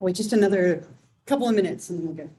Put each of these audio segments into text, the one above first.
Wait just another couple of minutes and then we'll go.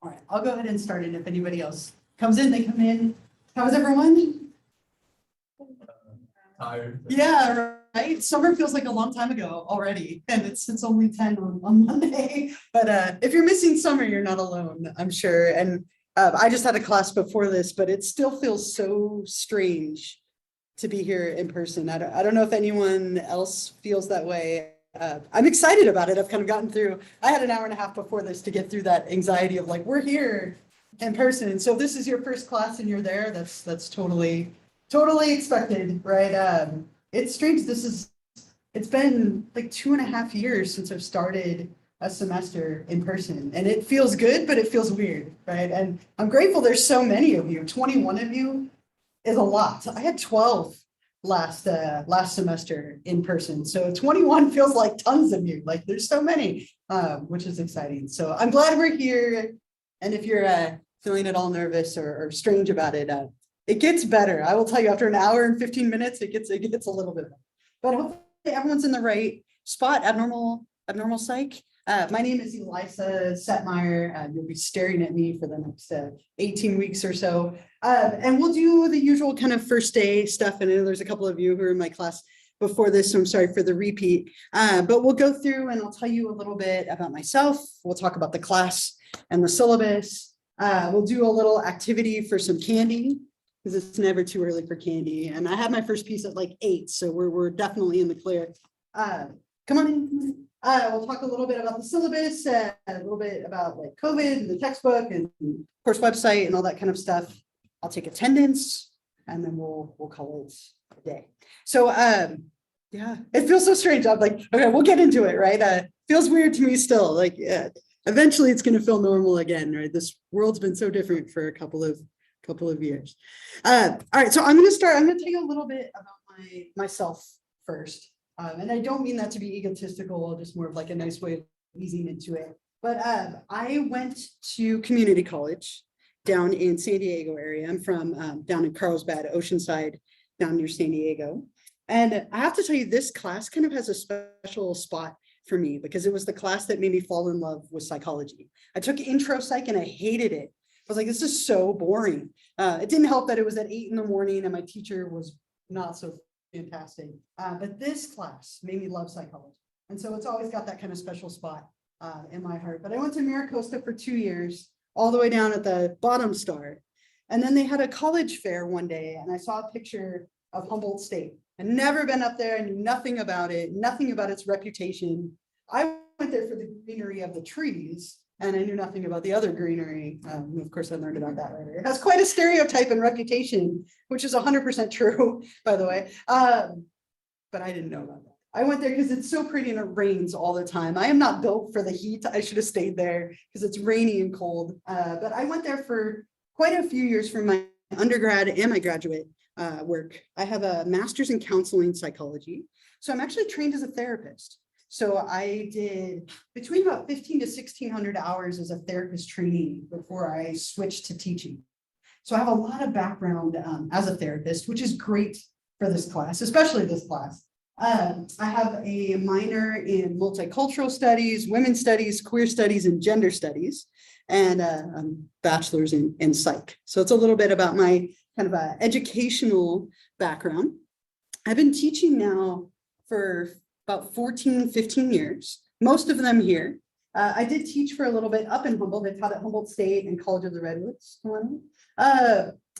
All right, I'll go ahead and start it. If anybody else comes in, they come in. How's everyone? Tired. Yeah, right. Summer feels like a long time ago already, and it's only 10 on Monday. But if you're missing summer, you're not alone, I'm sure. And I just had a class before this, but it still feels so strange to be here in person. I don't know if anyone else feels that way. I'm excited about it. I've kind of gotten through, I had an hour and a half before this to get through that anxiety of like, we're here in person. So if this is your first class and you're there, that's totally expected, right? It's strange. It's been like 2.5 years since I've started a semester in person, and it feels good, but it feels weird, right? And I'm grateful there's so many of you. 21 of you is a lot. I had 12 last semester in person, so 21 feels like tons of you. Like there's so many, which is exciting. So I'm glad we're here. And if you're feeling at all nervous or strange about it, it gets better. I will tell you, after an hour and 15 minutes, it gets a little bit better. But hopefully everyone's in the right spot. Abnormal psych. My name is Elisa Setmire. You'll be staring at me for the next 18 weeks or so. And we'll do the usual kind of first day stuff. And I know there's a couple of you who are in my class before this, so I'm sorry for the repeat. But we'll go through and I'll tell you a little bit about myself. We'll talk about the class and the syllabus. We'll do a little activity for some candy, because it's never too early for candy. And I had my first piece at like 8, so we're definitely in the clear. Come on in. We'll talk a little bit about the syllabus, a little bit about like COVID and the textbook and course website and all that kind of stuff. I'll take attendance and then we'll call it a day. So yeah, it feels so strange. I'm like, okay, we'll get into it, right? Feels weird to me still. Like, yeah, eventually it's gonna feel normal again, right? This world's been so different for a couple of years. All right, so I'm gonna tell you a little bit about myself first. And I don't mean that to be egotistical, just more of like a nice way of easing into it. But I went to community college down in San Diego area. I'm from down in Carlsbad, Oceanside, down near San Diego. And I have to tell you, this class kind of has a special spot for me because it was the class that made me fall in love with psychology. I took intro psych and I hated it. I was like, this is so boring. It didn't help that it was at 8 in the morning and my teacher was not so fantastic. But this class made me love psychology. And so it's always got that kind of special spot in my heart. But I went to Maricosta for 2 years, all the way down at the bottom star. And then they had a college fair one day and I saw a picture of Humboldt State. I'd never been up there, I knew nothing about it, nothing about its reputation. I went there for the greenery of the trees, and I knew nothing about the other greenery. Of course, I learned about that later. It has quite a stereotype and reputation, which is 100% true, by the way. But I didn't know about that. I went there because it's so pretty and it rains all the time. I am not built for the heat. I should have stayed there because it's rainy and cold. But I went there for quite a few years for my undergrad and my graduate work. I have a master's in counseling psychology. So I'm actually trained as a therapist. So I did between about 15 to 1600 hours as a therapist trainee before I switched to teaching. So I have a lot of background as a therapist, which is great for this class, especially this class. I have a minor in multicultural studies, women's studies, queer studies, and gender studies, and a bachelor's in psych. So it's a little bit about my kind of educational background. I've been teaching now for about 14, 15 years, most of them here. I did teach for a little bit up in Humboldt. I taught at Humboldt State and College of the Redwoods. And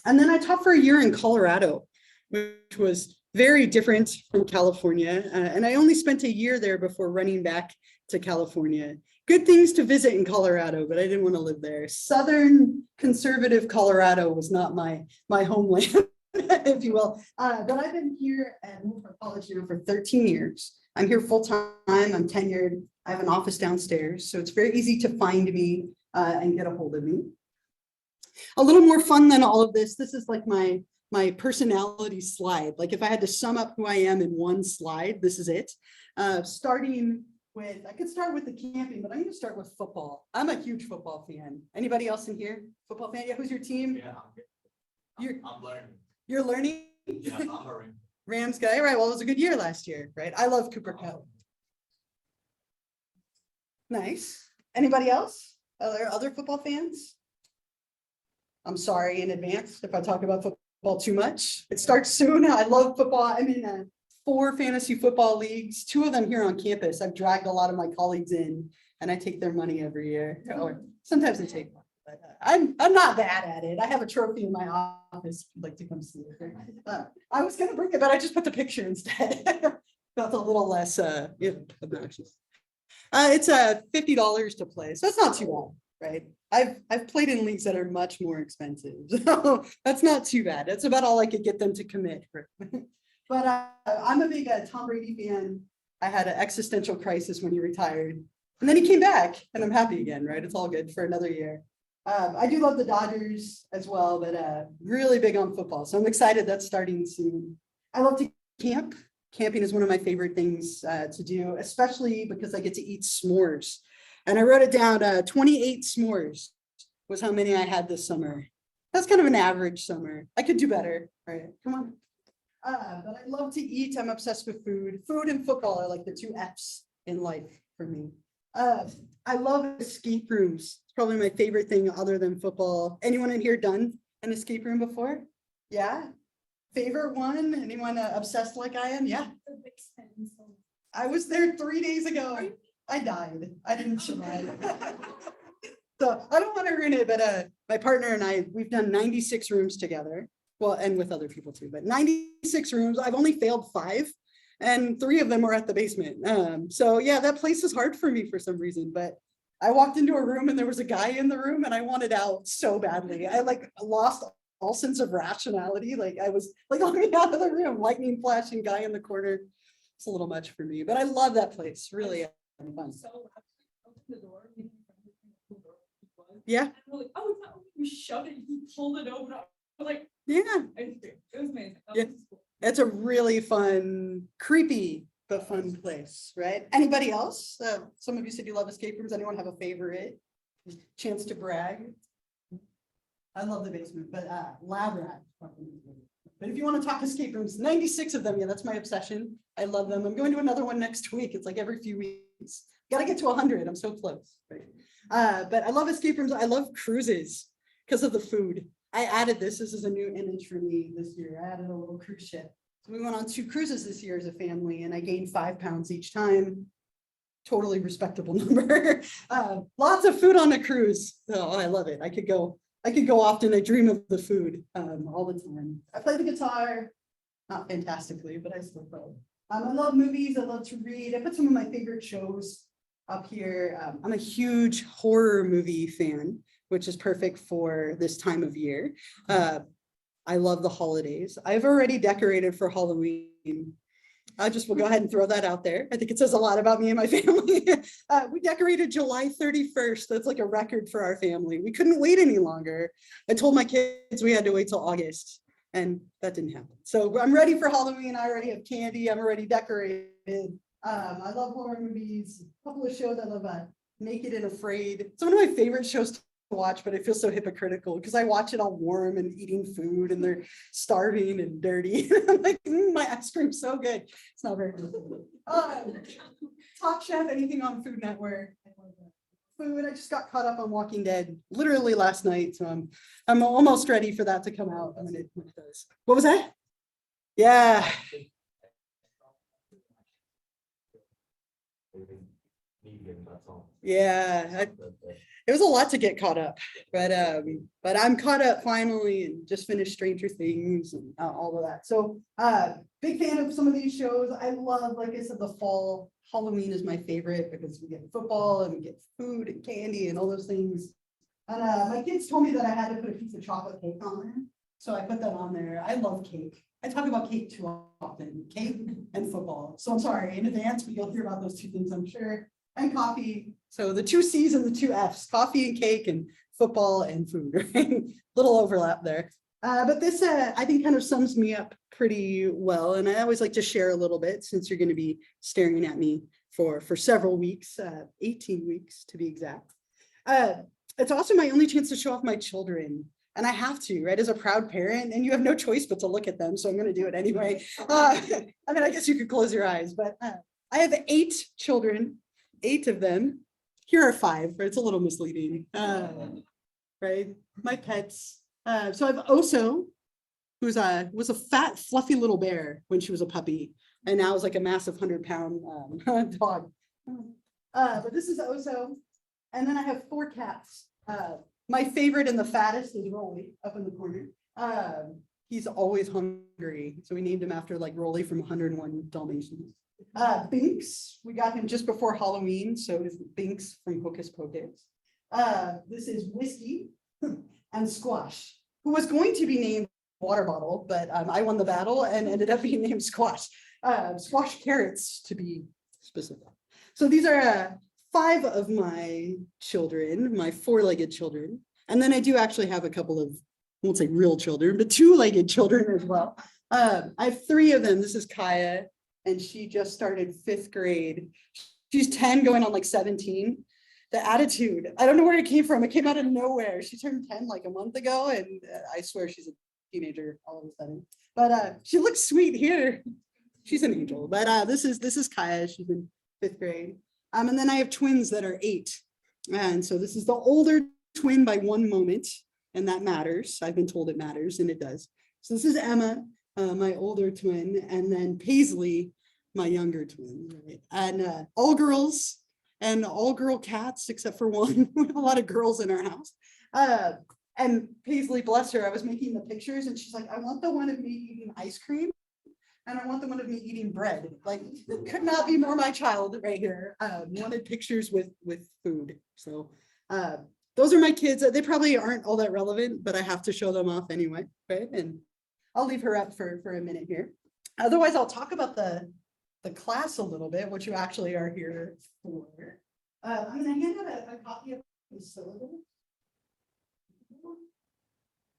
then I taught for a year in Colorado, which was very different from California. And I only spent a year there before running back to California. Good things to visit in Colorado, but I didn't want to live there. Southern conservative Colorado was not my homeland, if you will. But I've been here at Wilford College now for 13 years. I'm here full time, I'm tenured. I have an office downstairs, so it's very easy to find me and get a hold of me. A little more fun than all of this. This is like my personality slide. Like if I had to sum up who I am in one slide, this is it. Starting with, I could start with the camping, but I'm going to start with football. I'm a huge football fan. Anybody else in here? Football fan? Yeah, who's your team? Yeah, I'm learning. You're learning? Yeah, I'm a Rams guy, right? Well, it was a good year last year, right? I love Cooper Cup. Nice. Anybody else? Other football fans? I'm sorry in advance if I talk about football too much. It starts soon. I love football. I'm in 4 fantasy football leagues, 2 of them here on campus. I've dragged a lot of my colleagues in and I take their money every year. Or sometimes I take one, but I'm not bad at it. I have a trophy in my office if you'd like to come see it. I was going to bring it, but I just put the picture instead. Felt a little less obnoxious. It's $50 to play, so that's not too bad, right? I've played in leagues that are much more expensive, so that's not too bad. That's about all I could get them to commit. But I'm a big Tom Brady fan. I had an existential crisis when he retired, and then he came back, and I'm happy again, right? It's all good for another year. I do love the Dodgers as well, but really big on football, so I'm excited that's starting soon. I love to camp. Camping is one of my favorite things to do, especially because I get to eat s'mores. And I wrote it down, 28 s'mores was how many I had this summer. That's kind of an average summer. I could do better, right? Come on. But I love to eat. I'm obsessed with food. Food and football are like the 2 F's in life for me. I love escape rooms. It's probably my favorite thing other than football. Anyone in here done an escape room before? Yeah. Favorite one? Anyone obsessed like I am? Yeah. I was there 3 days ago. I died. I didn't survive. So I don't want to ruin it, but my partner and I, we've done 96 rooms together. Well, and with other people too, but 96 rooms. I've only failed 5 and 3 of them are at the basement. So yeah, that place is hard for me for some reason, but I walked into a room and there was a guy in the room and I wanted out so badly. I like lost all sense of rationality. Like I was like, let me out of the room, lightning flashing guy in the corner. It's a little much for me, but I love that place. Really fun. Yeah. Like, oh, it's not open. You shut it, you pulled it open. Like, yeah, it was amazing. Yeah. It's a really fun, creepy, but fun place, right? Anybody else? Some of you said you love escape rooms. Anyone have a favorite? Chance to brag. I love the basement, but lab rat. But if you want to talk escape rooms, 96 of them. Yeah, that's my obsession. I love them. I'm going to another one next week. It's like every few weeks. Got to get to 100. I'm so close. Right? But I love escape rooms. I love cruises because of the food. I added this. This is a new image for me this year. I added a little cruise ship. So we went on 2 cruises this year as a family, and I gained 5 pounds each time. Totally respectable number. Lots of food on a cruise. Oh, I love it. I could go often. I dream of the food all the time. I play the guitar, not fantastically, but I still play. I love movies. I love to read. I put some of my favorite shows up here. I'm a huge horror movie fan, which is perfect for this time of year. I love the holidays. I've already decorated for Halloween. I just will go ahead and throw that out there. I think it says a lot about me and my family. We decorated July 31st. That's like a record for our family. We couldn't wait any longer. I told my kids we had to wait till August, and that didn't happen. So I'm ready for Halloween. I already have candy. I'm already decorated. I love horror movies. A couple of shows I love. Naked and Afraid. It's one of my favorite shows to watch, but I feel so hypocritical because I watch it all warm and eating food and they're starving and dirty. I'm like, my ice cream's so good. It's not very good. Top Chef, anything on Food Network. Food, I just got caught up on Walking Dead literally last night, so I'm almost ready for that to come out when it does. What was that? Yeah. Yeah, it was a lot to get caught up, but I'm caught up finally and just finished Stranger Things and all of that. So big fan of some of these shows. I love, like I said, the fall. Halloween is my favorite because we get football and we get food and candy and all those things. And my kids told me that I had to put a piece of chocolate cake on there, so I put that on there. I love cake. I talk about cake too often, cake and football. So I'm sorry in advance, but you'll hear about those two things, I'm sure. And coffee. So the 2 C's and the 2 F's, coffee and cake and football and food, right? Little overlap there. But this, I think, kind of sums me up pretty well. And I always like to share a little bit since you're going to be staring at me for several weeks, 18 weeks to be exact. It's also my only chance to show off my children. And I have to, right, as a proud parent, and you have no choice but to look at them. So I'm going to do it anyway. I mean, I guess you could close your eyes, but I have 8 children, 8 of them. Here are 5, but it's a little misleading, right? My pets. So I have Oso, who was a fat, fluffy little bear when she was a puppy, and now is like a massive 100-pound dog. But this is Oso, and then I have 4 cats. My favorite and the fattest is Rolly up in the corner. He's always hungry, so we named him after like Rolly from 101 Dalmatians. Binks, we got him just before Halloween, so it's Binks from Hocus Pocus. This is Whiskey and Squash, who was going to be named Water Bottle, but I won the battle and ended up being named Squash. Squash Carrots, to be specific. So these are 5 of my children, my 4-legged children. And then I do actually have a couple of, I won't say real children, but 2-legged children as well. I have 3 of them. This is Kaya, and she just started 5th grade. She's 10 going on like 17. The attitude, I don't know where it came from. It came out of nowhere. She turned 10 like a month ago, and I swear she's a teenager all of a sudden. But she looks sweet here. She's an angel. But this is Kaya. She's in 5th grade. And then I have twins that are 8. And so this is the older twin by 1 moment, and that matters. I've been told it matters, and it does. So this is Emma, my older twin, and then Paisley, my younger twin. Right? And all girls and all girl cats except for 1. We have a lot of girls in our house. And Paisley, bless her, I was making the pictures, and she's like, I want the one of me eating ice cream, and I want the one of me eating bread. Like, could not be more my child right here. Wanted pictures with food. So those are my kids. They probably aren't all that relevant, but I have to show them off anyway, right? And I'll leave her up for a minute here. Otherwise, I'll talk about the class a little bit, what you actually are here for. I'm going to hand out a copy of the syllabus.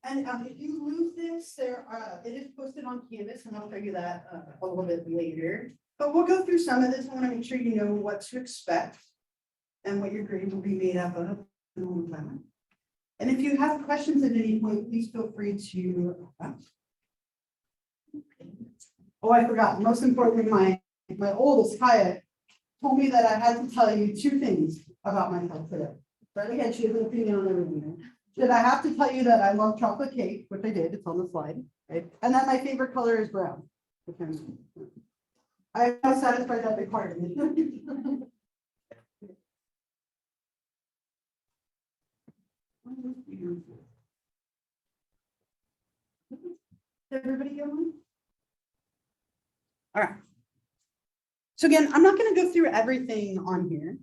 And if you lose this, it is posted on Canvas, and I'll show you that a little bit later. But we'll go through some of this. I want to make sure you know what to expect and what your grade will be made up of. And if you have questions at any point, please feel free to. Oh, I forgot. Most importantly, my oldest, Kaya, told me that I had to tell you 2 things about myself today. But again, she has an opinion on everything. Did I have to tell you that I love chocolate cake, which I did, it's on the slide, right? And that my favorite color is brown. I'm satisfied that requirement. Everybody get one? All right. So again, I'm not going to go through everything on here,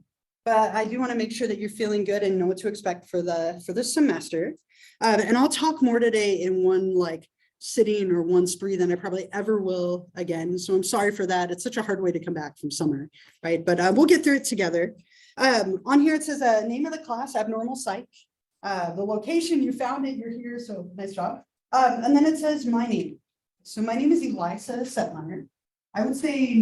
but I do want to make sure that you're feeling good and know what to expect for this semester. And I'll talk more today in one like sitting or one spree than I probably ever will again. So I'm sorry for that. It's such a hard way to come back from summer, right? But we'll get through it together. On here, it says name of the class, abnormal psych. The location, you found it, you're here, so nice job. And then it says my name. So my name is Elisa Setmire. I would say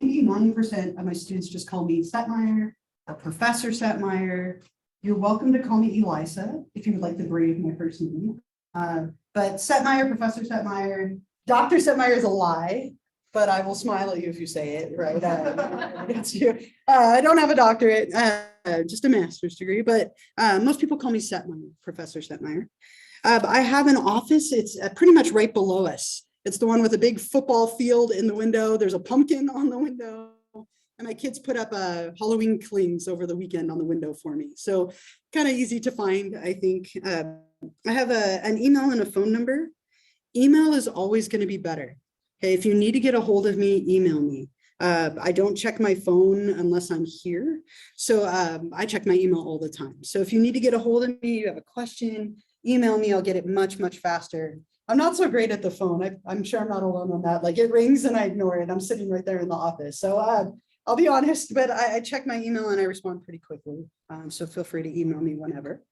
99% of my students just call me Setmire or Professor Setmire. You're welcome to call me Elisa if you would like to brave my first name. But Setmire, Professor Setmire, Dr. Setmire is a lie, but I will smile at you if you say it, right? It's you. I don't have a doctorate, just a master's degree, but most people call me Setmire, Professor Setmire. I have an office, it's pretty much right below us. It's the one with a big football field in the window. There's a pumpkin on the window. And my kids put up Halloween clings over the weekend on the window for me. So kind of easy to find, I think. I have an email and a phone number. Email is always going to be better. Okay, if you need to get a hold of me, email me. I don't check my phone unless I'm here. So I check my email all the time. So if you need to get a hold of me, you have a question, email me, I'll get it much, much faster. I'm not so great at the phone. I'm sure I'm not alone on that. Like it rings and I ignore it. I'm sitting right there in the office. So I'll be honest, but I check my email and I respond pretty quickly. So feel free to email me whenever.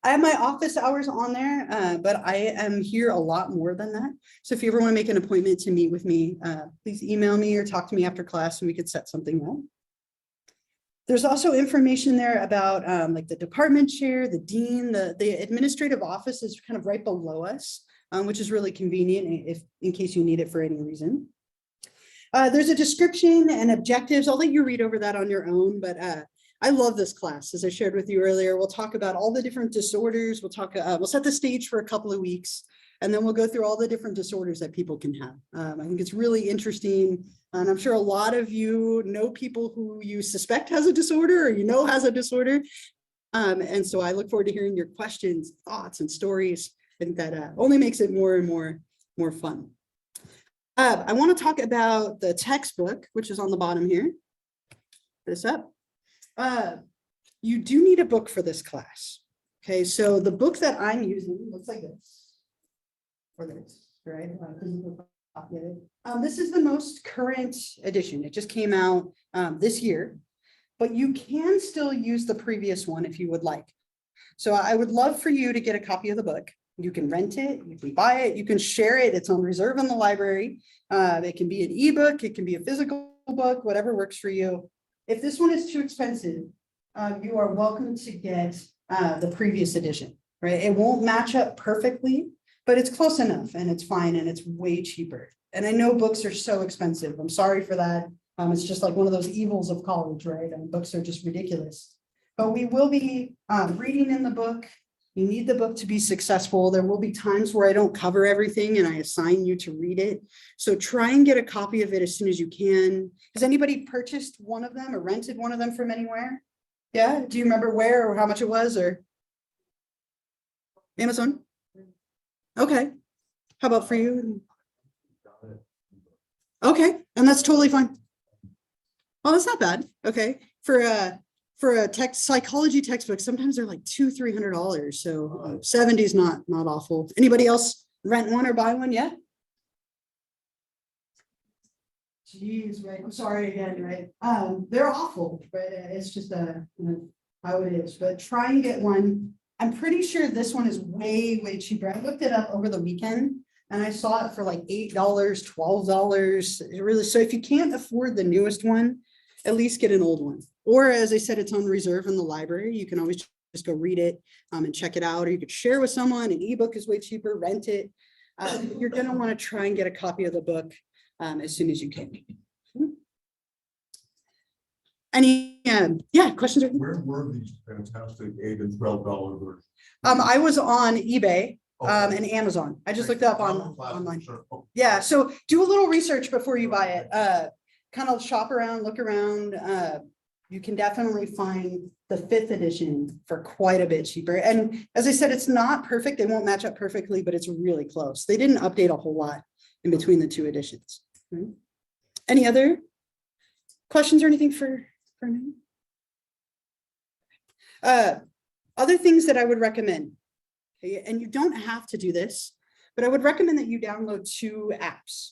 I have my office hours on there, but I am here a lot more than that. So if you ever want to make an appointment to meet with me, please email me or talk to me after class and we could set something up. There's also information there about like the department chair, the dean, the administrative office is kind of right below us, which is really convenient in case you need it for any reason. There's a description and objectives. I'll let you read over that on your own, but I love this class. As I shared with you earlier, we'll talk about all the different disorders. We'll set the stage for a couple of weeks, and then we'll go through all the different disorders that people can have. I think it's really interesting. And I'm sure a lot of you know people who you suspect has a disorder or you know has a disorder. And so I look forward to hearing your questions, thoughts, and stories. I think that only makes it more and more fun. I want to talk about the textbook, which is on the bottom here. This up. You do need a book for this class. Okay, so the book that I'm using looks like this. Or this, right? This is the most current edition. It just came out this year, but you can still use the previous one if you would like. So I would love for you to get a copy of the book. You can rent it, you can buy it, you can share it. It's on reserve in the library. It can be an ebook, it can be a physical book, whatever works for you. If this one is too expensive, you are welcome to get the previous edition, right? It won't match up perfectly, but it's close enough and it's fine and it's way cheaper. And I know books are so expensive. I'm sorry for that. It's just like one of those evils of college, right? And books are just ridiculous. But we will be reading in the book. You need the book to be successful. There will be times where I don't cover everything and I assign you to read it. So try and get a copy of it as soon as you can. Has anybody purchased one of them or rented one of them from anywhere? Yeah, do you remember where or how much it was or? Amazon? Okay, how about for you? Okay, and that's totally fine. Well, that's not bad, okay. For a psychology textbook, sometimes they're like $200-300. So 70 is not awful. Anybody else rent one or buy one yet? Jeez, right. I'm sorry again, right? They're awful, right? It's just how it is. But try and get one. I'm pretty sure this one is way cheaper. I looked it up over the weekend and I saw it for like $8, $12. It really, so if you can't afford the newest one, at least get an old one. Or as I said, it's on reserve in the library. You can always just go read it and check it out, or you could share with someone. An ebook is way cheaper, rent it. You're gonna wanna try and get a copy of the book as soon as you can. Any, questions? Where were these fantastic $8 and $12 versions? I was on eBay and Amazon. I just looked up online. Sure. Oh, Yeah, so do a little research before you buy it. Kind of shop around, look around. You can definitely find the 5th edition for quite a bit cheaper. And as I said, it's not perfect. They won't match up perfectly, but it's really close. They didn't update a whole lot in between the 2 editions. Any other questions or anything for me? Other things that I would recommend, okay, and you don't have to do this, but I would recommend that you download 2 apps.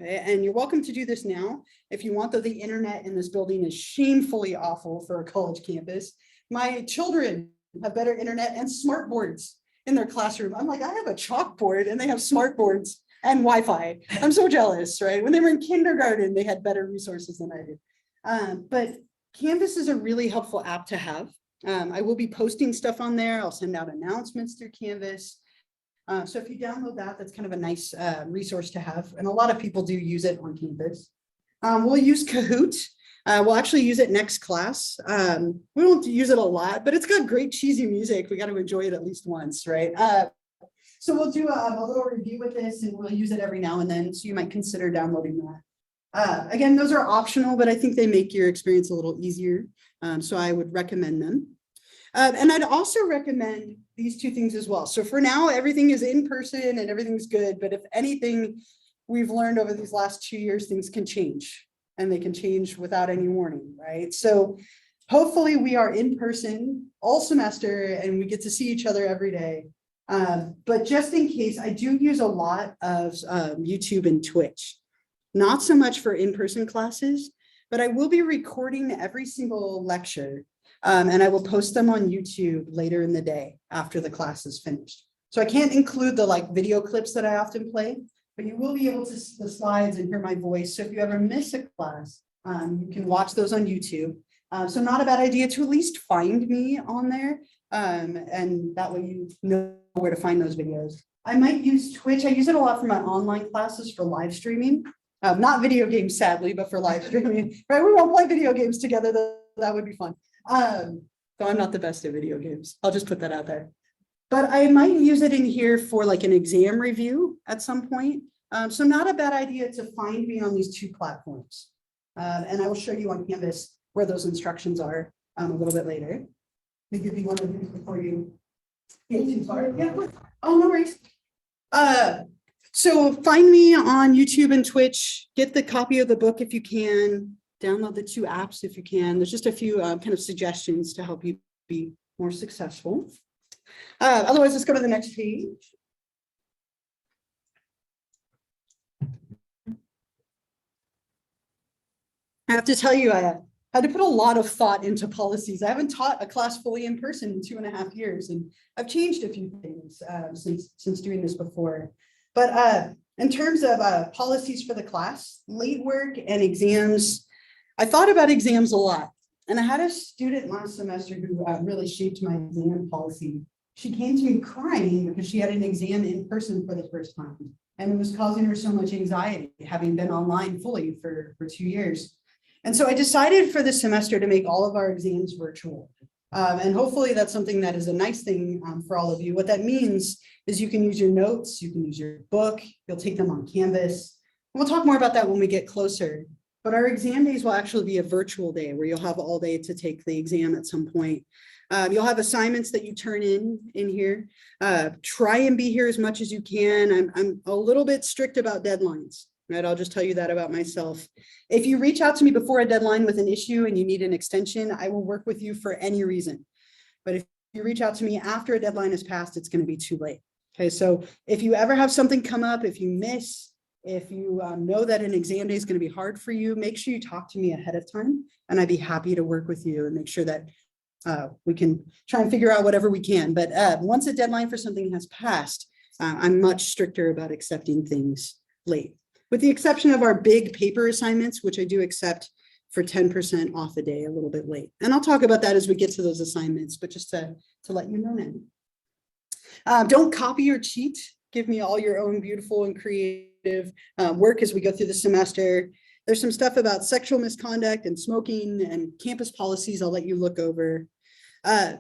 Okay, and you're welcome to do this now if you want, though the internet in this building is shamefully awful for a college campus. My children have better internet and smart boards in their classroom. I'm like, I have a chalkboard and they have smart boards and Wi-Fi. I'm so jealous, right? When they were in kindergarten, they had better resources than I did. But Canvas is a really helpful app to have. I will be posting stuff on there. I'll send out announcements through Canvas. So if you download that, that's kind of a nice resource to have. And a lot of people do use it on campus. We'll use Kahoot. We'll actually use it next class. We don't use it a lot, but it's got great cheesy music. We got to enjoy it at least once, right? So we'll do a little review with this and we'll use it every now and then. So you might consider downloading that. Again, those are optional, but I think they make your experience a little easier. So I would recommend them. And I'd also recommend these 2 things as well. So for now, everything is in person and everything's good. But if anything, we've learned over these last 2 years, things can change and they can change without any warning, right? So hopefully we are in person all semester and we get to see each other every day. But just in case, I do use a lot of YouTube and Twitch, not so much for in-person classes, but I will be recording every single lecture. And I will post them on YouTube later in the day after the class is finished. So I can't include the video clips that I often play, but you will be able to see the slides and hear my voice. So if you ever miss a class, you can watch those on YouTube. So not a bad idea to at least find me on there. And that way you know where to find those videos. I might use Twitch. I use it a lot for my online classes for live streaming. Not video games, sadly, but for live streaming. Right? We won't play video games together. That would be fun. So I'm not the best at video games. I'll just put that out there. But I might use it in here for an exam review at some point. So not a bad idea to find me on these 2 platforms. And I will show you on Canvas where those instructions are a little bit later. Let me give you one of these before you get too far. Yeah. Oh, no worries. So find me on YouTube and Twitch. Get the copy of the book if you can. Download the 2 apps if you can. There's just a few kind of suggestions to help you be more successful. Otherwise, let's go to the next page. I have to tell you, I had to put a lot of thought into policies. I haven't taught a class fully in person in 2.5 years, and I've changed a few things since doing this before. But in terms of policies for the class, late work and exams, I thought about exams a lot. And I had a student last semester who really shaped my exam policy. She came to me crying because she had an exam in person for the first time. And it was causing her so much anxiety, having been online fully for 2 years. And so I decided for this semester to make all of our exams virtual. And hopefully that's something that is a nice thing for all of you. What that means is you can use your notes, you can use your book, you'll take them on Canvas. We'll talk more about that when we get closer. But our exam days will actually be a virtual day where you'll have all day to take the exam at some point. You'll have assignments that you turn in here. Try and be here as much as you can. I'm a little bit strict about deadlines, right? I'll just tell you that about myself. If you reach out to me before a deadline with an issue and you need an extension, I will work with you for any reason. But if you reach out to me after a deadline is passed, it's going to be too late. Okay, so if you ever have something come up, if you miss, if you know that an exam day is going to be hard for you, make sure you talk to me ahead of time, and I'd be happy to work with you and make sure that we can try and figure out whatever we can. But once a deadline for something has passed, I'm much stricter about accepting things late, with the exception of our big paper assignments, which I do accept for 10% off a day a little bit late. And I'll talk about that as we get to those assignments, but just to let you know now. Don't copy or cheat. Give me all your own beautiful and creative work as we go through the semester. There's some stuff about sexual misconduct and smoking and campus policies I'll let you look over. I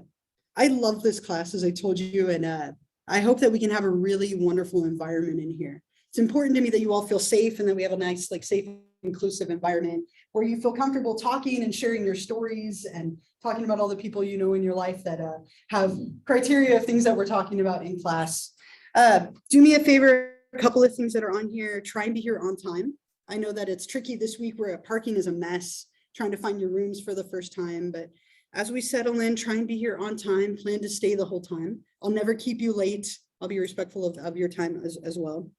love this class, as I told you, and I hope that we can have a really wonderful environment in here. It's important to me that you all feel safe and that we have a nice, safe, inclusive environment where you feel comfortable talking and sharing your stories and talking about all the people you know in your life that have criteria of things that we're talking about in class. Do me a favor, a couple of things that are on here. Try and be here on time. I know that it's tricky this week where parking is a mess, trying to find your rooms for the first time, but As we settle in, try and be here on time, plan to stay the whole time. I'll never keep you late. I'll be respectful of your time as well.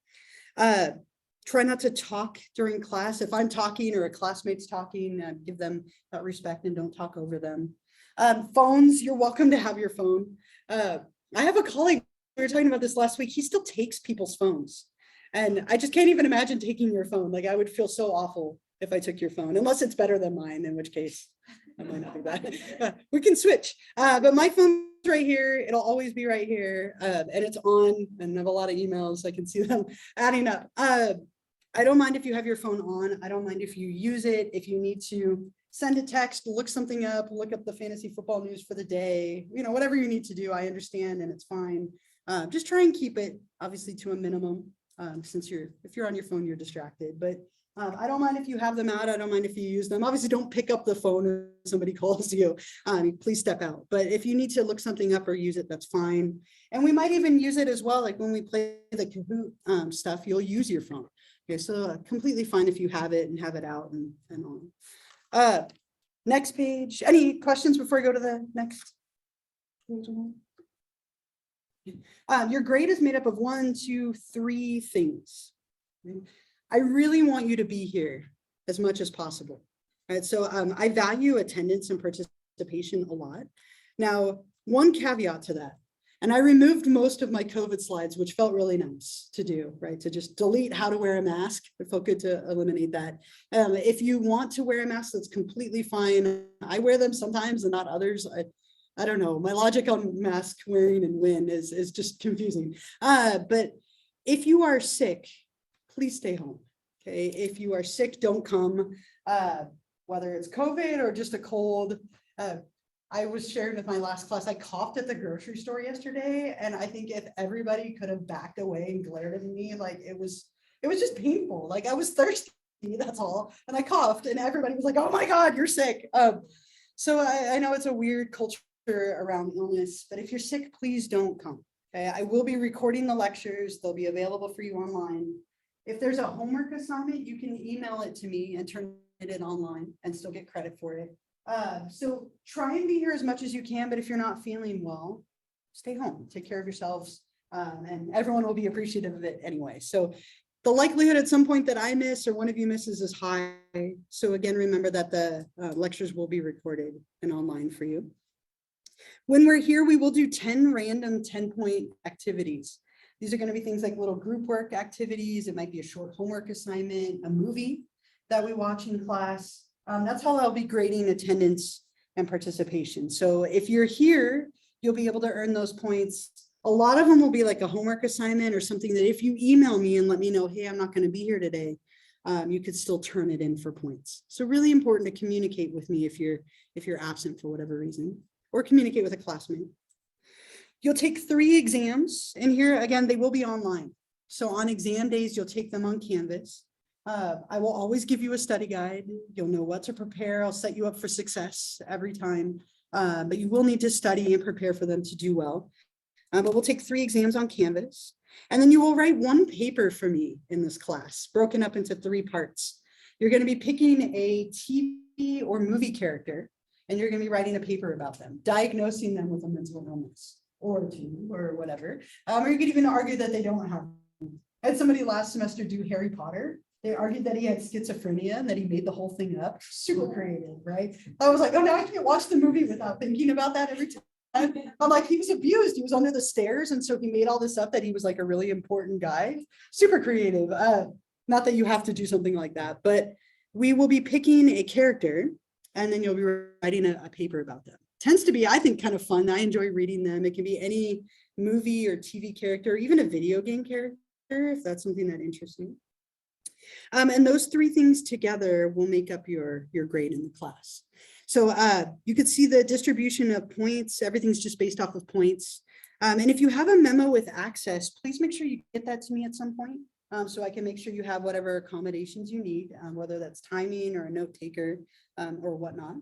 Try not to talk during class. If I'm talking or a classmate's talking, give them that respect and don't talk over them. Phones, you're welcome to have your phone. I have a colleague, we were talking about this last week, he still takes people's phones. And I just can't even imagine taking your phone. Like, I would feel so awful if I took your phone, unless it's better than mine, in which case I might not do that. We can switch. But my phone's right here. It'll always be right here. And it's on, and I have a lot of emails. I can see them adding up. I don't mind if you have your phone on. I don't mind if you use it. If you need to send a text, look something up, look up the fantasy football news for the day, you know, whatever you need to do, I understand, and it's fine. Just try and keep it obviously to a minimum, since if you're on your phone, you're distracted, but I don't mind if you have them out. I don't mind if you use them. Obviously, don't pick up the phone if somebody calls you. Please step out. But if you need to look something up or use it, that's fine. And we might even use it as well. Like when we play the Kahoot stuff, you'll use your phone. Okay, so completely fine if you have it and have it out and on. Next page. Any questions before I go to the next? Your grade is made up of 1, 2, 3 things. I really want you to be here as much as possible. All right, so I value attendance and participation a lot. Now, one caveat to that, and I removed most of my COVID slides, which felt really nice to do, right? To just delete how to wear a mask. It felt good to eliminate that. If you want to wear a mask, that's completely fine. I wear them sometimes and not others. I don't know. My logic on mask wearing and when is just confusing. But if you are sick, please stay home. Okay. If you are sick, don't come, whether it's COVID or just a cold. I was sharing with my last class, I coughed at the grocery store yesterday. And I think if everybody could have backed away and glared at me, like it was just painful. Like I was thirsty, that's all. And I coughed and everybody was like, oh my God, you're sick. So I know it's a weird culture around illness, but if you're sick, please don't come. Okay. I will be recording the lectures. They'll be available for you online. If there's a homework assignment, you can email it to me and turn it in online and still get credit for it. So try and be here as much as you can, but if you're not feeling well, stay home, take care of yourselves, and everyone will be appreciative of it anyway. So the likelihood at some point that I miss or one of you misses is high. So again, remember that the lectures will be recorded and online for you. When we're here, we will do 10 random 10-point activities. These are going to be things like little group work activities. It might be a short homework assignment, a movie that we watch in class. That's how I'll be grading attendance and participation. So if you're here, you'll be able to earn those points. A lot of them will be like a homework assignment or something that if you email me and let me know, hey, I'm not going to be here today, you could still turn it in for points. So really important to communicate with me if you're absent for whatever reason, or communicate with a classmate. You'll take 3 exams, and here again, they will be online. So on exam days, you'll take them on Canvas. I will always give you a study guide. You'll know what to prepare. I'll set you up for success every time, but you will need to study and prepare for them to do well. But we'll take 3 exams on Canvas, and then you will write 1 paper for me in this class, broken up into 3 parts. You're going to be picking a TV or movie character, and you're going to be writing a paper about them, diagnosing them with a mental illness or 2 or whatever. Or you could even argue that they don't have. I had somebody last semester do Harry Potter. They argued that he had schizophrenia and that he made the whole thing up. Super creative, right? I was like, oh, now I can't watch the movie without thinking about that every time. I'm like, he was abused. He was under the stairs. And so he made all this up that he was like a really important guy. Super creative. Not that you have to do something like that, but we will be picking a character and then you'll be writing a paper about them. Tends to be, I think, kind of fun. I enjoy reading them. It can be any movie or TV character, even a video game character, if that's something that interests you. And those 3 things together will make up your grade in the class. So you could see the distribution of points. Everything's just based off of points. And if you have a memo with access, please make sure you get that to me at some point so I can make sure you have whatever accommodations you need, whether that's timing or a note taker or whatnot.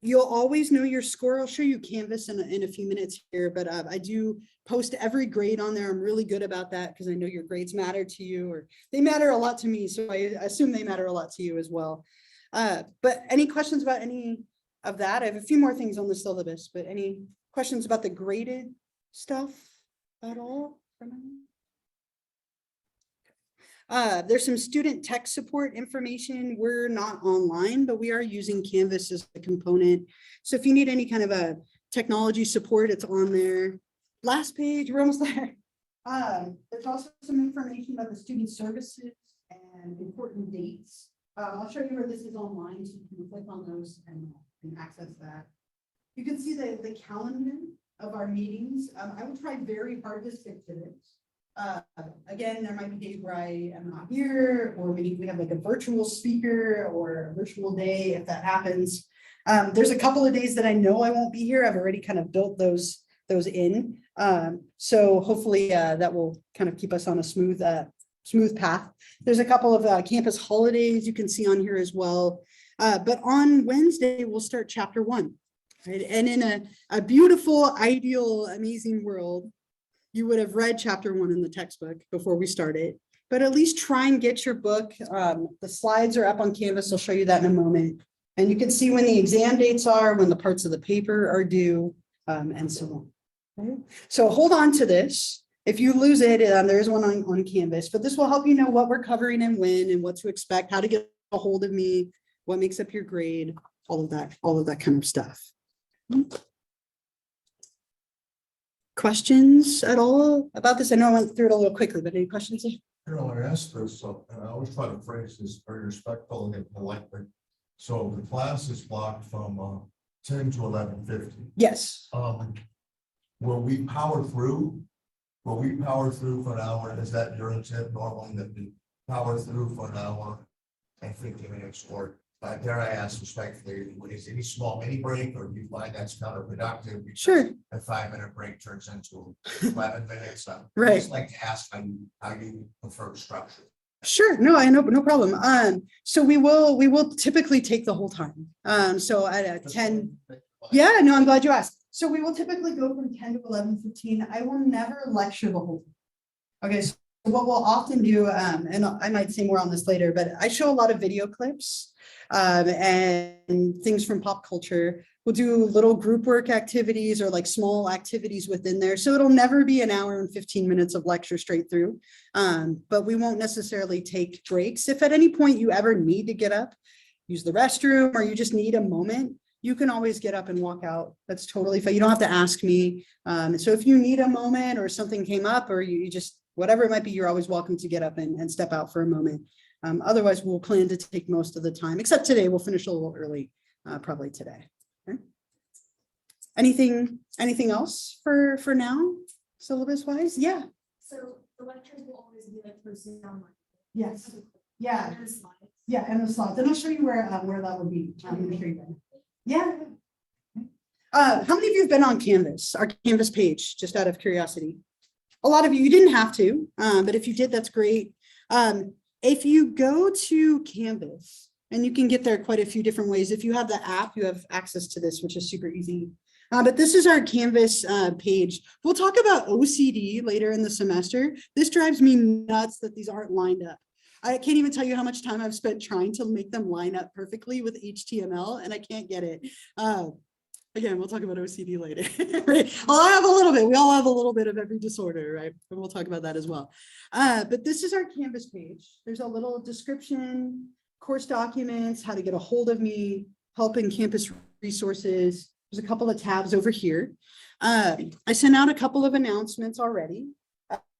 You'll always know your score. I'll show you Canvas in a few minutes here, but I do post every grade on there. I'm really good about that because I know your grades matter to you, or they matter a lot to me. So I assume they matter a lot to you as well. But any questions about any of that. I have a few more things on the syllabus, but any questions about the graded stuff at all? There's some student tech support information. We're not online, but we are using Canvas as a component. So if you need any kind of a technology support, it's on there. Last page, we're almost there. There's also some information about the student services and important dates. I'll show you where this is online, so you can click on those and access that. You can see the calendar of our meetings. I will try very hard to stick to this. Again, there might be days where I am not here, or maybe we have like a virtual speaker or a virtual day if that happens. There's a couple of days that I know I won't be here. I've already kind of built those in. So hopefully that will kind of keep us on a smooth path. There's a couple of campus holidays you can see on here as well. But on Wednesday, we'll start chapter 1. Right? And in a beautiful, ideal, amazing world, you would have read chapter 1 in the textbook before we started. But at least try and get your book. The slides are up on Canvas. I'll show you that in a moment. And you can see when the exam dates are, when the parts of the paper are due, and so on. Okay? So hold on to this. If you lose it, there is one on Canvas, but this will help you know what we're covering and when and what to expect, how to get a hold of me, what makes up your grade, all of that kind of stuff. Questions at all about this? I know I went through it a little quickly, but any questions? You know, I asked this, and I always try to phrase this very respectful and politely. So the class is blocked from 10 to 11:50. Yes. Will we power through? Will we power through for an hour? And is that your intent normally, that we power through for an hour and 50 minutes? Or dare I ask respectfully, is any small mini break, or do you find that's counterproductive? Because Sure. a 5-minute break turns into 11 minutes. Right. I just like to ask how you prefer structure. Sure. No, I know, no problem. So we will typically take the whole time. So at 10. Yeah, no, I'm glad you asked. So we will typically go from 10 to 11:15. I will never lecture the whole time. Okay, so what we'll often do, and I might say more on this later, but I show a lot of video clips and things from pop culture. We'll do little group work activities or like small activities within there. So it'll never be an hour and 15 minutes of lecture straight through, but we won't necessarily take breaks. If at any point you ever need to get up, use the restroom, or you just need a moment, you can always get up and walk out. That's totally fine. You don't have to ask me. So if you need a moment or something came up, or you just, whatever it might be, you're always welcome to get up and step out for a moment. Otherwise, we'll plan to take most of the time, except today. We'll finish a little early, probably today. Okay. Anything else for now, syllabus wise? Yeah. So the lectures will always be like posted online. Yes. Yeah. And the slides. Yeah, and the slides. And I'll show you where that would be. Yeah. How many of you have been on Canvas, our Canvas page, just out of curiosity? A lot of you didn't have to, but if you did, that's great. If you go to Canvas, and you can get there quite a few different ways. If you have the app, you have access to this, which is super easy. But this is our Canvas page. We'll talk about OCD later in the semester. This drives me nuts that these aren't lined up. I can't even tell you how much time I've spent trying to make them line up perfectly with HTML, and I can't get it. Again, we'll talk about OCD later. Right? I have a little bit. We all have a little bit of every disorder, right? And we'll talk about that as well. But this is our Canvas page. There's a little description, course documents, how to get a hold of me, help in campus resources. There's a couple of tabs over here. I sent out a couple of announcements already.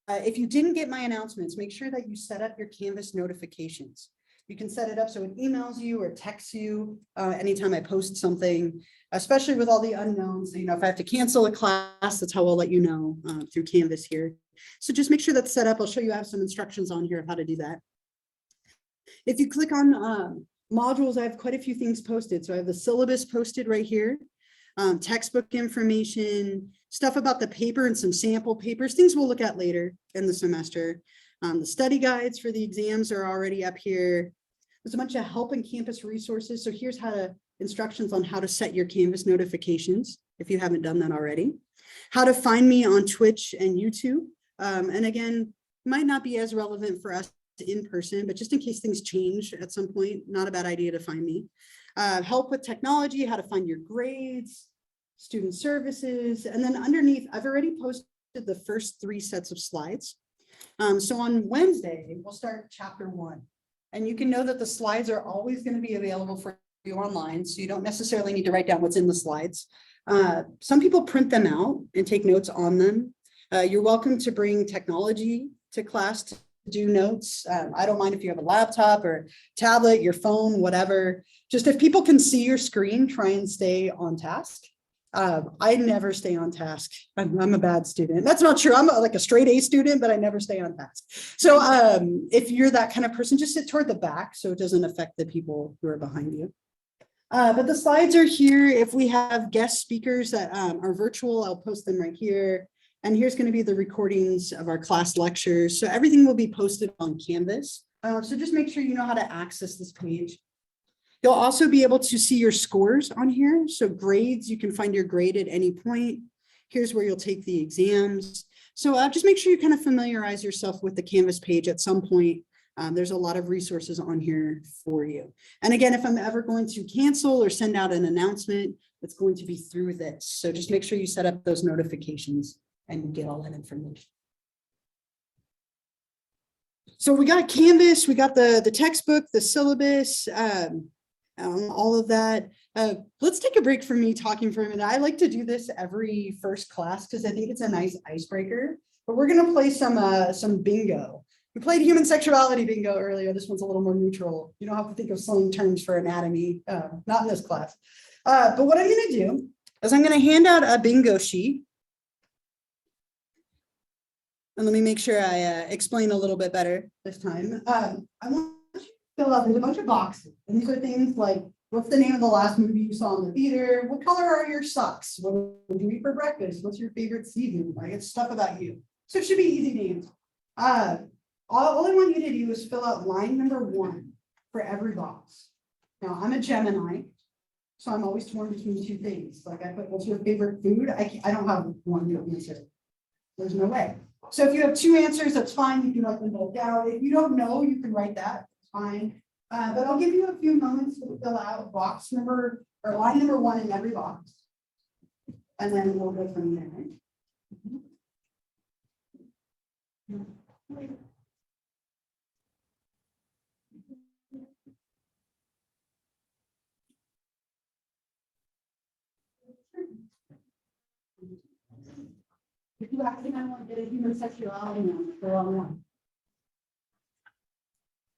If you didn't get my announcements, make sure that you set up your Canvas notifications. You can set it up so it emails you or texts you anytime I post something, especially with all the unknowns. You know, if I have to cancel a class, that's how I'll let you know through Canvas here. So just make sure that's set up. I'll show you, I have some instructions on here of how to do that. If you click on modules, I have quite a few things posted. So I have the syllabus posted right here. Textbook information, stuff about the paper and some sample papers, things we'll look at later in the semester. The study guides for the exams are already up here. There's a bunch of help and campus resources. So here's instructions on how to set your Canvas notifications, if you haven't done that already. How to find me on Twitch and YouTube. And again, might not be as relevant for us in person, but just in case things change at some point, not a bad idea to find me. help with technology, how to find your grades, student services, and then underneath, I've already posted the first 3 sets of slides. So on Wednesday, we'll start chapter 1. And you can know that the slides are always going to be available for you online, so you don't necessarily need to write down what's in the slides. Some people print them out and take notes on them. You're welcome to bring technology to class to do notes. I don't mind if you have a laptop or tablet, your phone, whatever. Just if people can see your screen, try and stay on task. I never stay on task. I'm a bad student. That's not true. I'm like a straight A student, but I never stay on task. So if you're that kind of person, just sit toward the back so it doesn't affect the people who are behind you. But the slides are here. If we have guest speakers that are virtual, I'll post them right here. And here's going to be the recordings of our class lectures. So everything will be posted on Canvas. So just make sure you know how to access this page. You'll also be able to see your scores on here. So grades, you can find your grade at any point. Here's where you'll take the exams. So just make sure you kind of familiarize yourself with the Canvas page at some point. There's a lot of resources on here for you. And again, if I'm ever going to cancel or send out an announcement, it's going to be through this. So just make sure you set up those notifications and you get all that information. So we got Canvas, we got the textbook, the syllabus, all of that. Let's take a break from me talking for a minute. I like to do this every first class because I think it's a nice icebreaker, but we're going to play some bingo. We played human sexuality bingo earlier. This one's a little more neutral. You don't have to think of slang terms for anatomy, not in this class. But what I'm going to do is I'm going to hand out a bingo sheet. And let me make sure I explain a little bit better this time. I want you to fill out, there's a bunch of boxes. And these are things like, what's the name of the last movie you saw in the theater? What color are your socks? What do you eat for breakfast? What's your favorite season? Like, it's stuff about you. So it should be easy names. All I want you to do is fill out line number 1 for every box. Now, I'm a Gemini, so I'm always torn between 2 things. Like I put, what's your favorite food? I don't have one good answer. There's no way. So if you have 2 answers, that's fine. You can write them both down. If you don't know, you can write that. It's fine. But I'll give you a few moments to fill out box number or line number 1 in every box. And then we'll go from there. If you actually want to get a human sexuality now, go on one.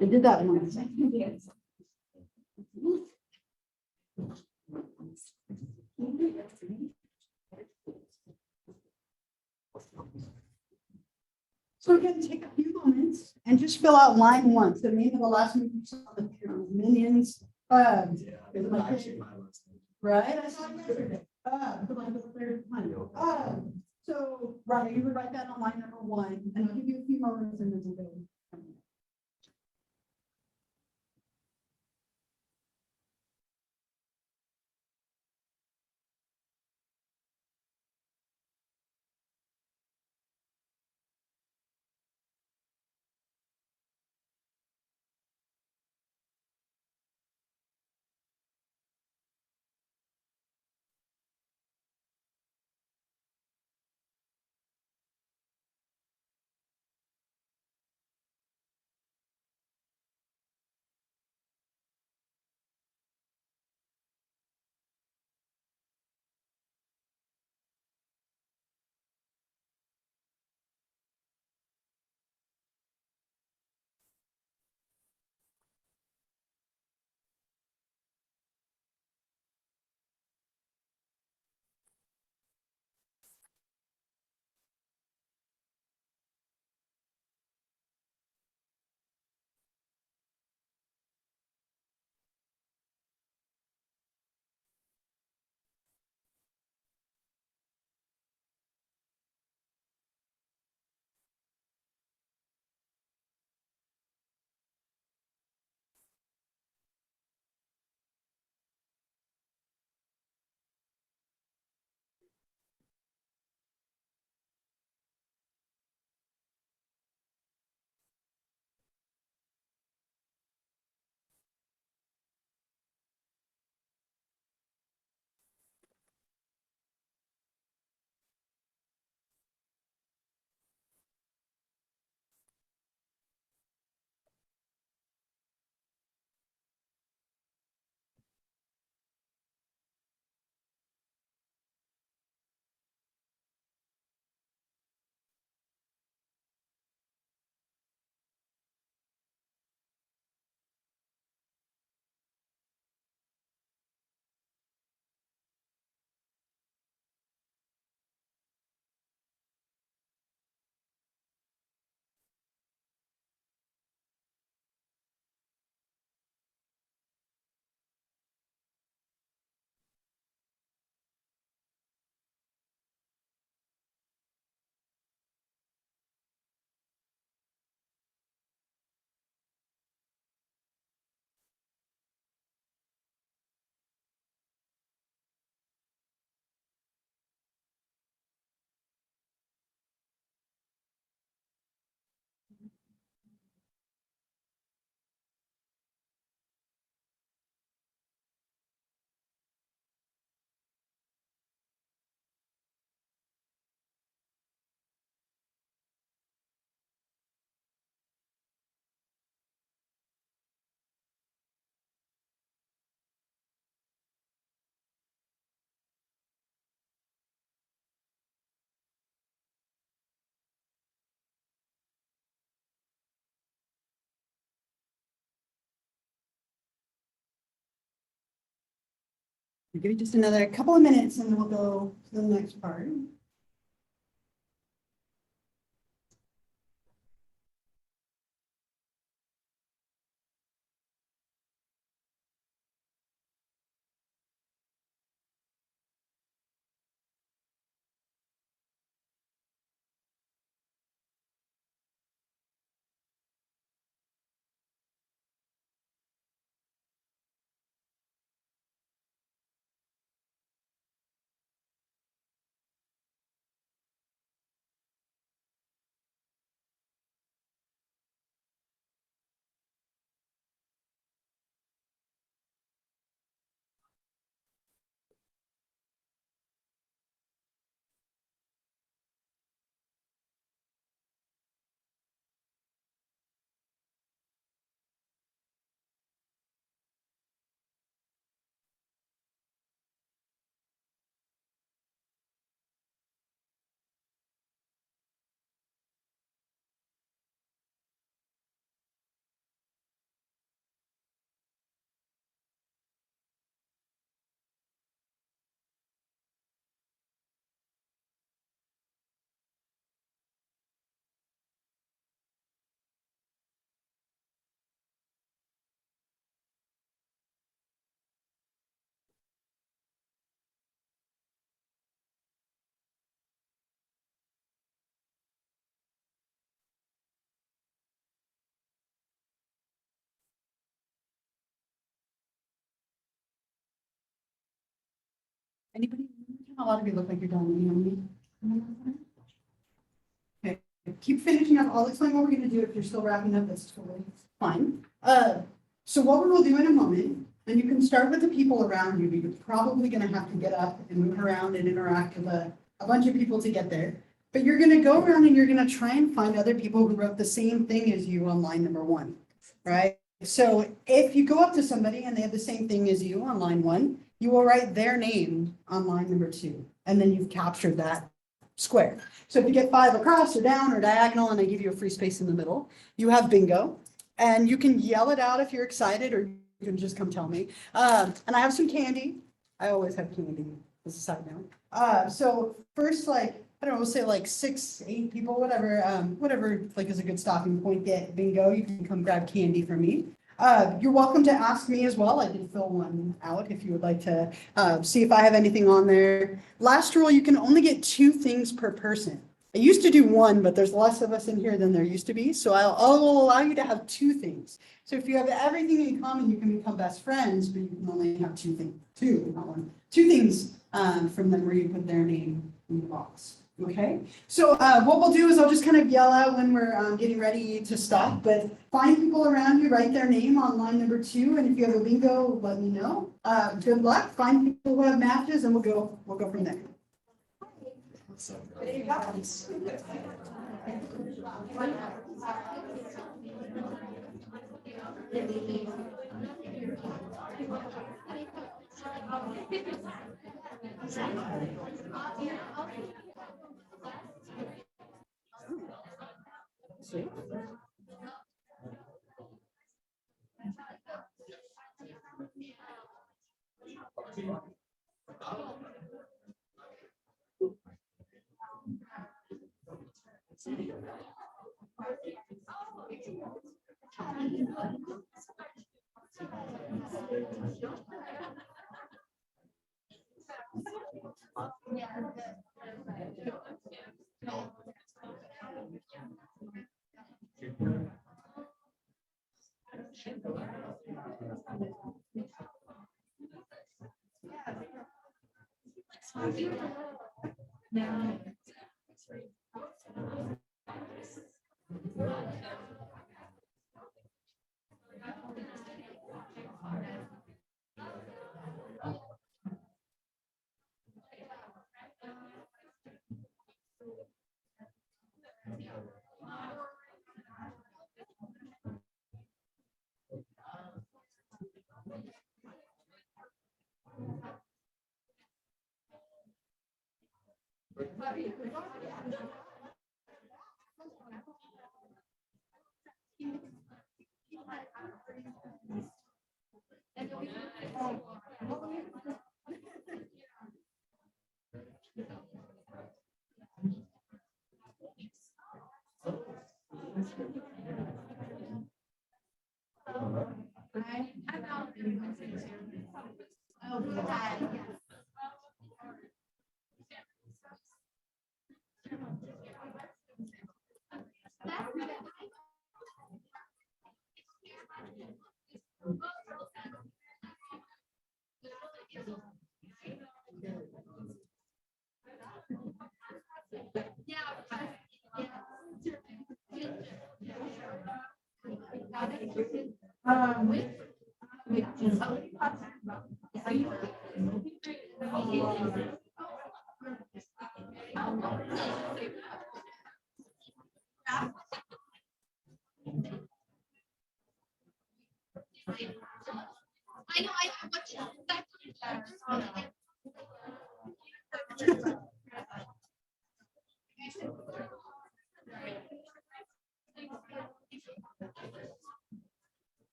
I did that once. So again, take a few moments and just fill out line 1. So the name of the last movie you saw on the theater was Minions. Yeah, Is it that's my actually my last name. right? I saw it yesterday. So, right, you would write that on line number 1, and I'll give you a few moments and then we'll go. I'll give you just another couple of minutes and then we'll go to the next part. Anybody? A lot of you look like you're done. Okay, keep finishing up. I'll explain what we're gonna do if you're still wrapping up. That's totally fine. So what we will do in a moment, and you can start with the people around you, but you're probably gonna have to get up and move around and interact with a bunch of people to get there. But you're gonna go around and you're gonna try and find other people who wrote the same thing as you on line number 1, right? So if you go up to somebody and they have the same thing as you on line 1, you will write their name on line number 2, and then you've captured that square. So if you get 5 across or down or diagonal and I give you a free space in the middle, you have bingo. And you can yell it out if you're excited, or you can just come tell me. And I have some candy. I always have candy as a side note. So first, like, I don't know, we'll say like 6, 8 people, whatever like is a good stopping point, get bingo, you can come grab candy from me. You're welcome to ask me as well. I did fill one out if you would like to see if I have anything on there. Last rule, you can only get 2 things per person. I used to do 1, but there's less of us in here than there used to be. So I'll allow you to have 2 things. So if you have everything in common, you can become best friends, but you can only have 2 things, 2, not 1, 2 things from them where you put their name in the box. Okay, so what we'll do is I'll just kind of yell out when we're getting ready to stop, but find people around you, write their name on line number 2, and if you have a bingo, let me know. Good luck, find people who have matches, and we'll go from there.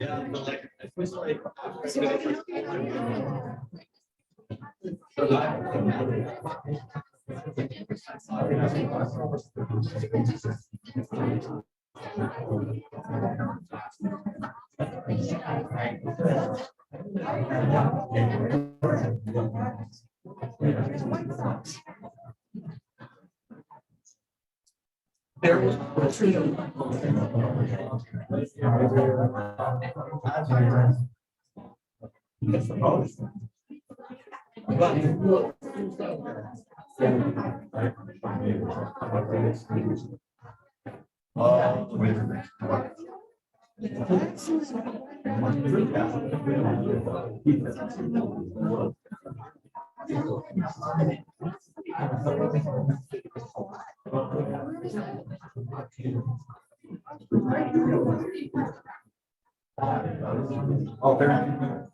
Yeah, but like, it was like. There was. Oh, there.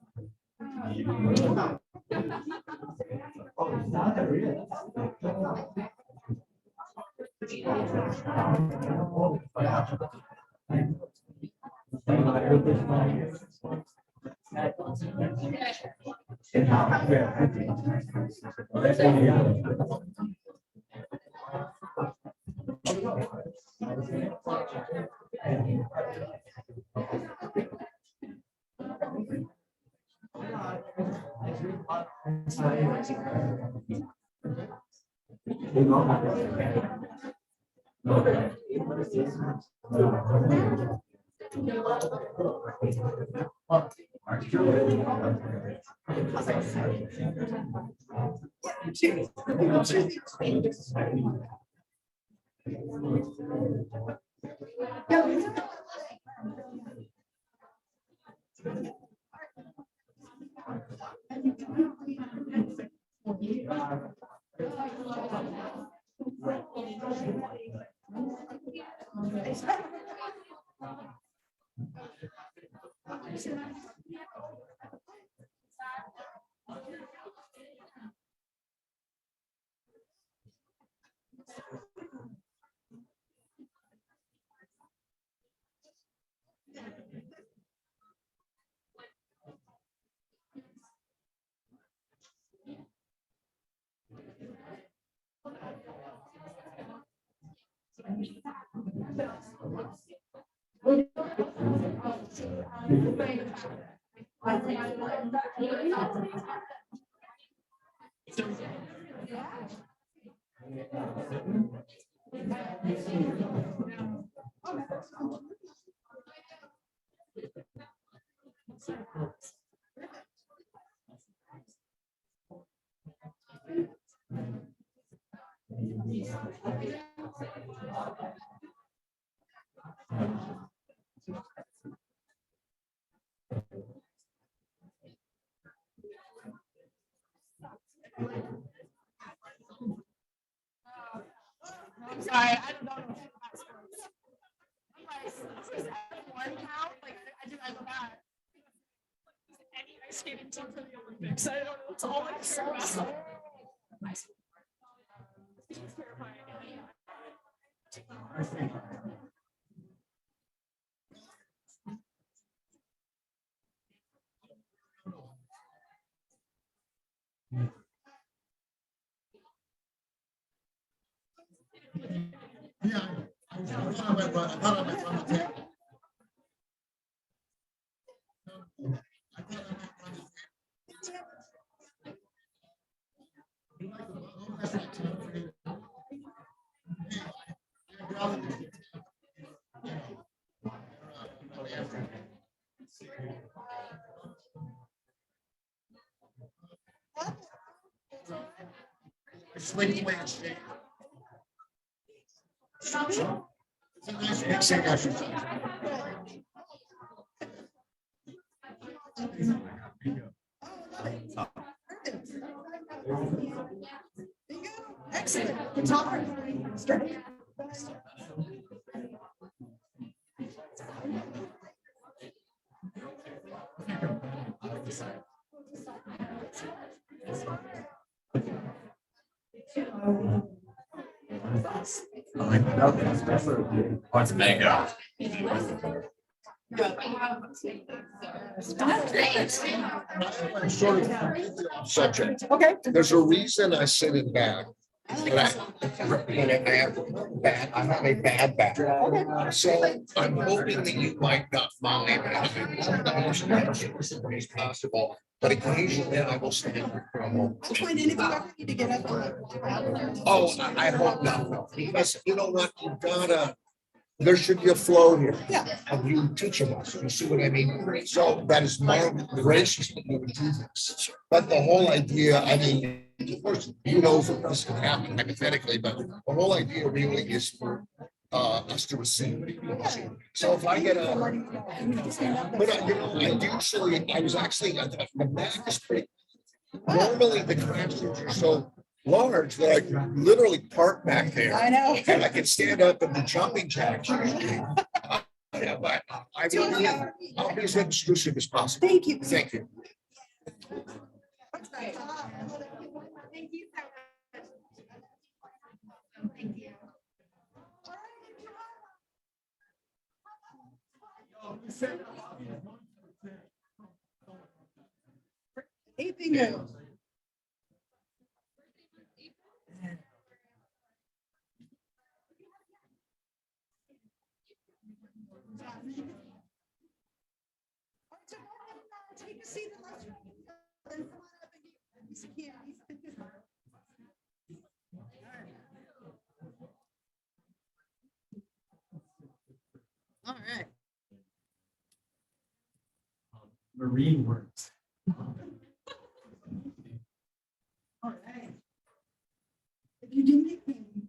I'm sorry, I don't know. I'm like, this is one count, like, I go back. Any ice skating team for the Olympics, I don't know, it's all I care about. It's terrifying. Yeah. I thought I might run the table. I thought I might run the Swing away and shake. It's a nice mixing exercise. Excellent. Good talk. Straight. What's mango? Sort of subject. Okay. There's a reason I sit in back. And I have a bad back. So I'm hoping that you might not mind. As possible, but occasionally I will stand for a moment. I'll find any ever need to get up on it. Oh, I hope not, because you know what, you gotta, there should be a flow here. Yeah. Of you teaching us, you see what I mean? So that is more gracious that you would do this. But the whole idea, I mean, of course, who knows if this can happen hypothetically, but the whole idea really is for us to receive. So if I get a, but I was actually, the back is pretty, normally the classrooms are so large that I can literally park back there. I know. And I can stand up in the jumping jacks usually. Yeah, but I'll be as intrusive as possible. Thank you. Thank you. That's great. Thank you so much. Thank you. Hey, bingo. Take a seat and let's then come on up and get some candies. All right. Marine words. All right. If you didn't get candy,